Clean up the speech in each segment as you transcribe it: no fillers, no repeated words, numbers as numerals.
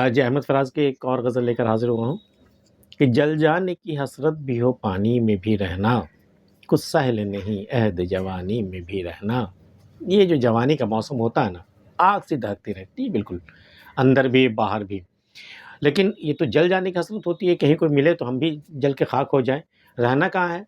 آج احمد فراز کی ایک اور غزل لے کر حاضر ہوا ہوں کہ جل جانے کی حسرت بھی ہو پانی میں بھی رہنا، کچھ سہل نہیں عہد جوانی میں بھی رہنا۔ یہ جو جوانی کا موسم ہوتا ہے نا، آگ سے دہکتی رہتی ہے، بالکل اندر بھی باہر بھی، لیکن یہ تو جل جانے کی حسرت ہوتی ہے، کہیں کوئی ملے تو ہم بھی جل کے خاک ہو جائیں۔ رہنا کہاں ہے؟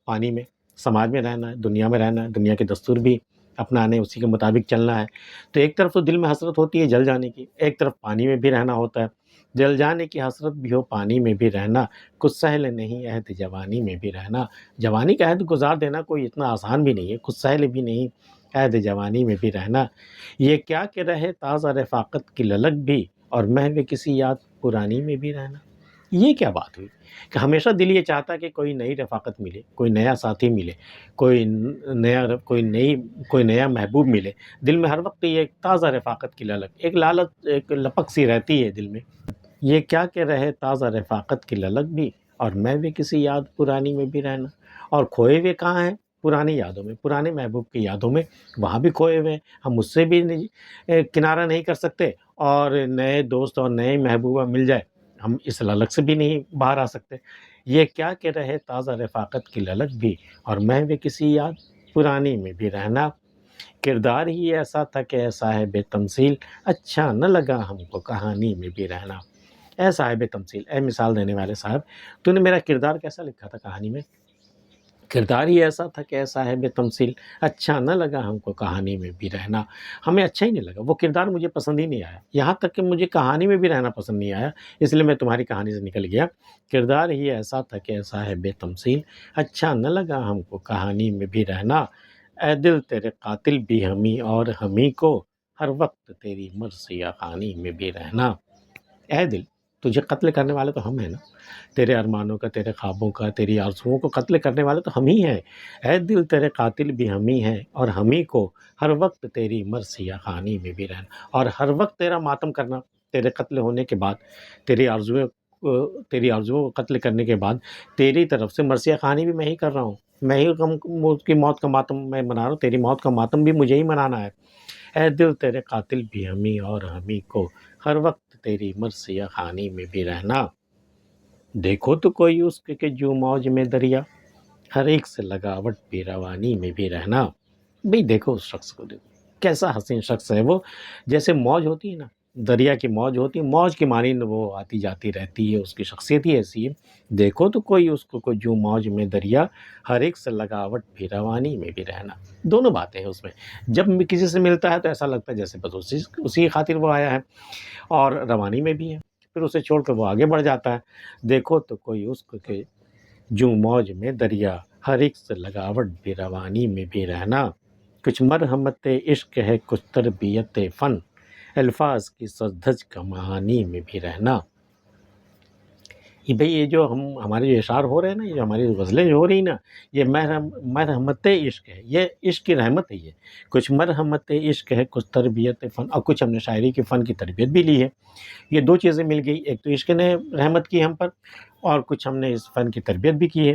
پانی میں، سماج میں رہنا ہے، دنیا میں رہنا ہے، دنیا کے دستور بھی اپنانے، اسی کے مطابق چلنا ہے۔ تو ایک طرف تو دل میں حسرت ہوتی ہے جل جانے کی، ایک طرف پانی میں بھی رہنا ہوتا ہے۔ جل جانے کی حسرت بھی ہو پانی میں بھی رہنا، کچھ سہل نہیں عہد جوانی میں بھی رہنا۔ جوانی کا عہد گزار دینا کوئی اتنا آسان بھی نہیں ہے، کچھ سہل بھی نہیں عہد جوانی میں بھی رہنا۔ یہ کیا کہ رہے تازہ رفاقت کی للک بھی، اور محو کسی یاد پرانی میں بھی رہنا۔ یہ کیا بات ہوئی کہ ہمیشہ دل یہ چاہتا ہے کہ کوئی نئی رفاقت ملے، کوئی نیا ساتھی ملے، کوئی نیا محبوب ملے۔ دل میں ہر وقت یہ ایک تازہ رفاقت کی للک، ایک لالچ، ایک لپک سی رہتی ہے دل میں۔ یہ کیا کہ رہے تازہ رفاقت کی للک بھی، اور میں بھی کسی یاد پرانی میں بھی رہنا۔ اور کھوئے ہوئے کہاں ہیں؟ پرانی یادوں میں، پرانے محبوب کی یادوں میں، وہاں بھی کھوئے ہوئے ہیں۔ ہم اس سے بھی کنارہ نہیں کر سکتے، اور نئے دوست اور نئے محبوبہ مل جائے ہم اس للک سے بھی نہیں باہر آ سکتے۔ یہ کیا کہ رہے تازہ رفاقت کی للک بھی، اور میں بھی کسی یاد پرانی میں بھی رہنا۔ کردار ہی ایسا تھا کہ اے صاحب تمثیل، اچھا نہ لگا ہم کو کہانی میں بھی رہنا۔ اے صاحب تمثیل، اے مثال دینے والے صاحب، تو نے میرا کردار کیسا لکھا تھا کہانی میں؟ کردار ہی ایسا تھا کہ اے صاحب تمثیل، اچھا نہ لگا ہم کو کہانی میں بھی رہنا۔ ہمیں اچھا ہی نہیں لگا، وہ کردار مجھے پسند ہی نہیں آیا، یہاں تک کہ مجھے کہانی میں بھی رہنا پسند نہیں آیا، اس لیے میں تمہاری کہانی سے نکل گیا۔ کردار ہی ایسا تھا کہ اے صاحب تمثیل، اچھا نہ لگا ہم کو کہانی میں بھی رہنا۔ اے دل تیرے قاتل بھی ہمیں اور ہمیں کو، ہر وقت تیری مرثیہ خوانی میں بھی رہنا۔ اے دل، تجھے قتل کرنے والے تو ہم ہیں نا، تیرے ارمانوں کا، تیرے خوابوں کا، تیری آرزوؤں کو قتل کرنے والے تو ہم ہی ہیں۔ اے دل تیرے قاتل بھی ہم ہی ہیں، اور ہم ہی کو ہر وقت تیری مرثیہ خوانی میں بھی رہنا۔ اور ہر وقت تیرا ماتم کرنا، تیرے قتل ہونے کے بعد، تیری آرزوؤں کو قتل کرنے کے بعد تیری طرف سے مرثیہ خوانی بھی میں ہی کر رہا ہوں، میں ہی اس کی موت کا ماتم میں منا رہا ہوں، تیری موت کا ماتم بھی مجھے ہی منانا ہے۔ اے دل تیرے قاتل بھی ہمیں اور ہمیں کو، ہر وقت تیری مرثیہ خوانی میں بھی رہنا۔ دیکھو تو کوئی اس کے جو موج میں دریا، ہر ایک سے لگاوٹ بھی روانی میں بھی رہنا۔ بھئی دیکھو اس شخص کو، دیکھو کیسا حسین شخص ہے وہ، جیسے موج ہوتی ہے نا، دریا کی موج ہوتی ہے، موج کی مانند وہ آتی جاتی رہتی ہے، اس کی شخصیت ہی ایسی ہے۔ دیکھو تو کوئی اس کو جو موج میں دریا، ہر ایک سے لگاوٹ بھی روانی میں بھی رہنا۔ دونوں باتیں ہیں اس میں، جب کسی سے ملتا ہے تو ایسا لگتا ہے جیسے بس اسی کی خاطر وہ آیا ہے، اور روانی میں بھی ہے، پھر اسے چھوڑ کر وہ آگے بڑھ جاتا ہے۔ دیکھو تو کوئی اس کے جو موج میں دریا، ہر ایک سے لگاوٹ بھی روانی میں بھی رہنا۔ کچھ مرحمت عشق ہے، کچھ تربیت فن، الفاظ کی سج دھج کا معانی میں بھی رہنا۔ یہ جو ہمارے جو اشعار ہو رہے ہیں نا، یہ جو ہماری غزلیں جو ہو رہی ہیں نا، یہ مرحمت عشق ہے، یہ عشق کی رحمت ہے۔ یہ کچھ مرحمت عشق ہے، کچھ تربیت فن، اور کچھ ہم نے شاعری کے فن کی تربیت بھی لی ہے۔ یہ دو چیزیں مل گئی، ایک تو عشق نے رحمت کی ہم پر، اور کچھ ہم نے اس فن کی تربیت بھی کی ہے۔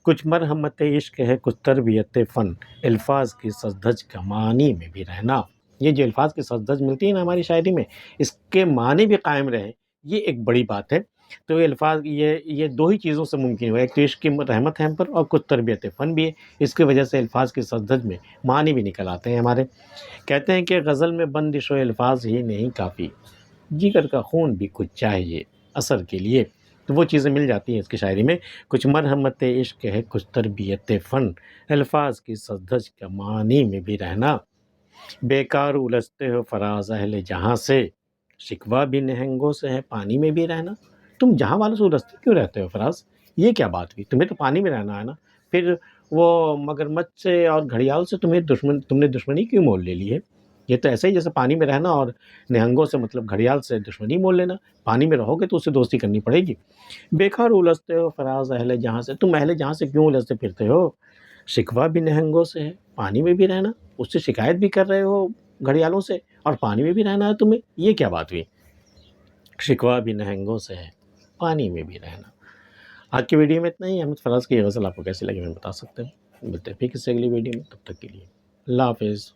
کچھ مرحمت عشق ہے، کچھ تربیت فن، الفاظ کی سج دھج کا معنی میں بھی رہنا۔ یہ جو الفاظ کی سج دھج ملتی ہے نا ہماری شاعری میں، اس کے معنی بھی قائم رہے، یہ ایک بڑی بات ہے۔ تو یہ الفاظ، یہ دو ہی چیزوں سے ممکن ہوا، ایک تو عشق کی رحمت ہے ہم پر، اور کچھ تربیت فن بھی ہے، اس کی وجہ سے الفاظ کی سج دھج میں معنی بھی نکل آتے ہیں ہمارے۔ کہتے ہیں کہ غزل میں بندش و الفاظ ہی نہیں کافی، جگر کا خون بھی کچھ چاہیے اثر کے لیے۔ تو وہ چیزیں مل جاتی ہیں اس کی شاعری میں۔ کچھ مرحمت عشق ہے، کچھ تربیت فن، الفاظ کی سج دھج کا معنی میں بھی رہنا۔ بیکار الجھتے ہو فراز اہل جہاں سے، شکوہ بھی نہنگوں سے ہے پانی میں بھی رہنا۔ تم جہاں والوں سے الجھتے کیوں رہتے ہو فراز؟ یہ کیا بات ہوئی؟ تمہیں تو پانی میں رہنا ہے نا، پھر وہ مگرمچھ سے اور گھڑیال سے تم نے دشمنی کیوں مول لے لی ہے؟ یہ تو ایسے ہی جیسے پانی میں رہنا اور نہنگوں سے مطلب گھڑیال سے دشمنی مول لینا، پانی میں رہو گے تو اس سے دوستی کرنی پڑے گی۔ بیکار الجھتے ہو فراز اہل جہاں سے، تم اہل جہاں سے کیوں الجھتے پھرتے ہو؟ شکوہ بھی نہنگوں سے ہے، پانی میں بھی رہنا، اس سے شکایت بھی کر رہے ہو گھڑیالوں سے، اور پانی میں بھی رہنا ہے تمہیں، یہ کیا بات ہوئی؟ شکوہ بھی نہنگوں سے ہے، پانی میں بھی رہنا۔ آج کی ویڈیو میں اتنا ہی۔ احمد فراز کی یہ غزل آپ کو کیسی لگی میں بتا سکتے ہیں، ملتے ہیں پھر کسی اگلی ویڈیو میں، تب تک کے لیے اللہ حافظ۔